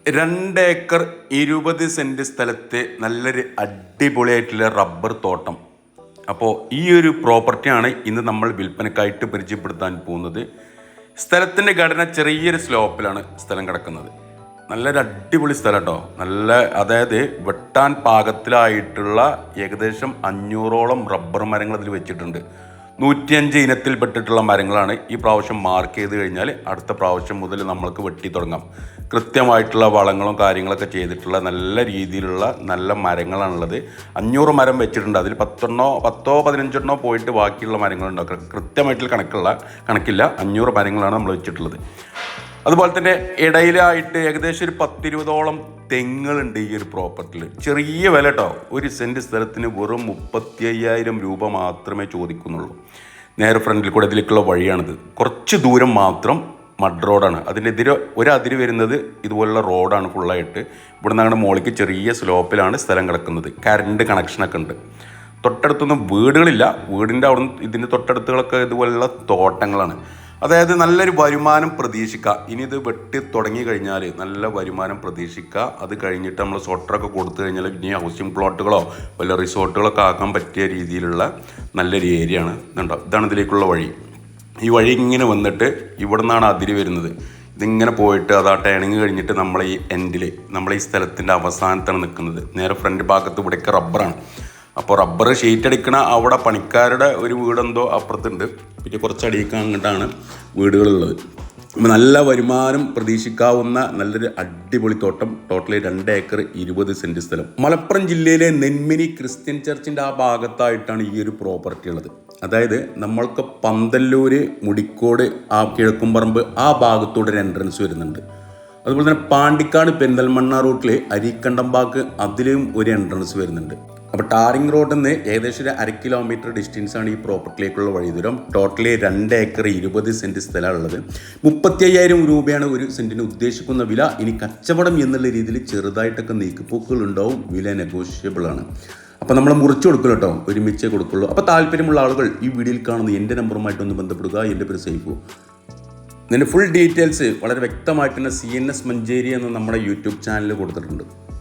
2 acre 20 cent സ്ഥലത്ത് നല്ലൊരു അടിപൊളിയായിട്ടുള്ള റബ്ബർ തോട്ടം. അപ്പോൾ ഈ ഒരു പ്രോപ്പർട്ടിയാണ് ഇന്ന് നമ്മൾ വിൽപ്പനക്കായിട്ട് പരിചയപ്പെടുത്താൻ പോകുന്നത്. സ്ഥലത്തിൻ്റെ ഘടന ചെറിയൊരു സ്ലോപ്പിലാണ് സ്ഥലം കിടക്കുന്നത്. നല്ലൊരു അടിപൊളി സ്ഥലം കേട്ടോ. അതായത് വെട്ടാൻ പാകത്തിലായിട്ടുള്ള ഏകദേശം 500ഓളം റബ്ബർ മരങ്ങൾ അതിൽ വെച്ചിട്ടുണ്ട്. 105 ഇനത്തിൽപ്പെട്ടിട്ടുള്ള മരങ്ങളാണ് ഈ പ്രാവശ്യം മാർക്ക് ചെയ്ത് കഴിഞ്ഞാൽ അടുത്ത പ്രാവശ്യം മുതൽ നമ്മൾക്ക് വെട്ടി തുടങ്ങാം. കൃത്യമായിട്ടുള്ള വളങ്ങളും കാര്യങ്ങളൊക്കെ ചെയ്തിട്ടുള്ള നല്ല രീതിയിലുള്ള നല്ല മരങ്ങളാണുള്ളത്. 500 മരം വെച്ചിട്ടുണ്ട്. അതിൽ 10-15 പോയിട്ട് ബാക്കിയുള്ള മരങ്ങളുണ്ടാക്കുക. കൃത്യമായിട്ടുള്ള കണക്കില്ല. 500 മരങ്ങളാണ് നമ്മൾ വെച്ചിട്ടുള്ളത്. അതുപോലെ തന്നെ ഇടയിലായിട്ട് ഏകദേശം ഒരു 10-20ഓളം തെങ്ങുകളുണ്ട് ഈ ഒരു പ്രോപ്പർട്ടിയിൽ. ചെറിയ വില കേട്ടോ. ഒരു സെൻറ്റ് സ്ഥലത്തിന് വെറും 35,000 രൂപ മാത്രമേ ചോദിക്കുന്നുള്ളൂ. നേരെ ഫ്രണ്ടിൽ കൂടെ ഇതിലേക്കുള്ള വഴിയാണിത്. കുറച്ച് ദൂരം മാത്രം മഡ് റോഡാണ്. അതിൻ്റെ അതിര് വരുന്നത് ഇതുപോലുള്ള റോഡാണ് ഫുള്ളായിട്ട്. ഇവിടെ നിന്ന് അങ്ങനെ മുകളിലേക്ക് ചെറിയ സ്ലോപ്പിലാണ് സ്ഥലം കിടക്കുന്നത്. കറണ്ട് കണക്ഷനൊക്കെ ഉണ്ട്. തൊട്ടടുത്തൊന്നും വീടുകളില്ല. വീടിൻ്റെ അവിടെ ഇതിൻ്റെ തൊട്ടടുത്തുകളൊക്കെ ഇതുപോലുള്ള തോട്ടങ്ങളാണ്. അതായത് നല്ലൊരു വരുമാനം പ്രതീക്ഷിക്കുക. ഇനി ഇത് വെട്ടി തുടങ്ങി കഴിഞ്ഞാൽ നല്ല വരുമാനം പ്രതീക്ഷിക്കുക. അത് കഴിഞ്ഞിട്ട് നമ്മൾ സ്വട്ടറൊക്കെ കൊടുത്തു കഴിഞ്ഞാൽ ഇനി ഹൗസിംഗ് പ്ലോട്ടുകളോ വല്ല റിസോർട്ടുകളൊക്കെ ആക്കാൻ പറ്റിയ രീതിയിലുള്ള നല്ലൊരു ഏരിയ ആണ്. ഇതാണ് ഇതിലേക്കുള്ള വഴി. ഈ വഴി ഇങ്ങനെ വന്നിട്ട് ഇവിടെ നിന്നാണ് അതിര് വരുന്നത്. ഇതിങ്ങനെ പോയിട്ട് അത് ആ ടേണിങ് കഴിഞ്ഞിട്ട് നമ്മളെ ഈ എൻഡിൽ നമ്മളെ ഈ സ്ഥലത്തിൻ്റെ അവസാനത്താണ് നിൽക്കുന്നത്. നേരെ ഫ്രണ്ട് ഭാഗത്ത് ഇവിടെയൊക്കെ റബ്ബറാണ്. അപ്പോൾ റബ്ബർ ഷീറ്റ് അടിക്കണ അവിടെ പണിക്കാരുടെ ഒരു വീടെന്തോ അപ്പുറത്തുണ്ട്. പിന്നെ കുറച്ച് അടിയിക്കാൻ അങ്ങോട്ടാണ് വീടുകളുള്ളത്. അപ്പോൾ നല്ല വരുമാനം പ്രതീക്ഷിക്കാവുന്ന നല്ലൊരു അടിപൊളി തോട്ടം. ടോട്ടലി 2 ഏക്കർ 20 സെൻറ്റ് സ്ഥലം. മലപ്പുറം ജില്ലയിലെ നെന്മിനി ക്രിസ്ത്യൻ ചർച്ചിൻ്റെ ആ ഭാഗത്തായിട്ടാണ് ഈ ഒരു പ്രോപ്പർട്ടി ഉള്ളത്. അതായത് നമ്മൾക്ക് പന്തല്ലൂര്, മുടിക്കോട്, ആ കിഴക്കുംപറമ്പ് ആ ഭാഗത്തൂടെ ഒരു എൻട്രൻസ് വരുന്നുണ്ട്. അതുപോലെ തന്നെ പാണ്ടിക്കാട് പെരിന്തൽമണ്ണ റൂട്ടിൽ അരീക്കണ്ടംപാക്ക് അതിലും ഒരു എൻട്രൻസ് വരുന്നുണ്ട്. അപ്പോൾ ടാറിംഗ് റോഡിൽ നിന്ന് ഏകദേശം ഒരു 1/2 കിലോമീറ്റർ ഡിസ്റ്റൻസാണ് ഈ പ്രോപ്പർട്ടിയിലേക്കുള്ള വഴി ദൂരം. ടോട്ടലി 2 ഏക്കർ 20 സെൻറ്റ് സ്ഥലമാണ് ഉള്ളത്. 35,000 രൂപയാണ് ഒരു സെൻറ്റിന് ഉദ്ദേശിക്കുന്ന വില. ഇനി കച്ചവടം എന്നുള്ള രീതിയിൽ ചെറുതായിട്ടൊക്കെ നീക്കുപോക്കുകൾ ഉണ്ടാവും. വില നെഗോഷ്യബിൾ ആണ്. അപ്പോൾ നമ്മൾ മുറിച്ച് കൊടുക്കില്ല കേട്ടോ, ഒരുമിച്ചേ കൊടുക്കുള്ളൂ. അപ്പോൾ താല്പര്യമുള്ള ആളുകൾ ഈ വീഡിയോയിൽ കാണുന്ന എൻ്റെ നമ്പറുമായിട്ടൊന്ന് ബന്ധപ്പെടുക. എൻ്റെ പേര് സൈഫു. ഇതിൻ്റെ ഫുൾ ഡീറ്റെയിൽസ് വളരെ വ്യക്തമായിട്ട് തന്നെ CNS മഞ്ചേരി എന്ന നമ്മുടെ യൂട്യൂബ് ചാനലിൽ കൊടുത്തിട്ടുണ്ട്.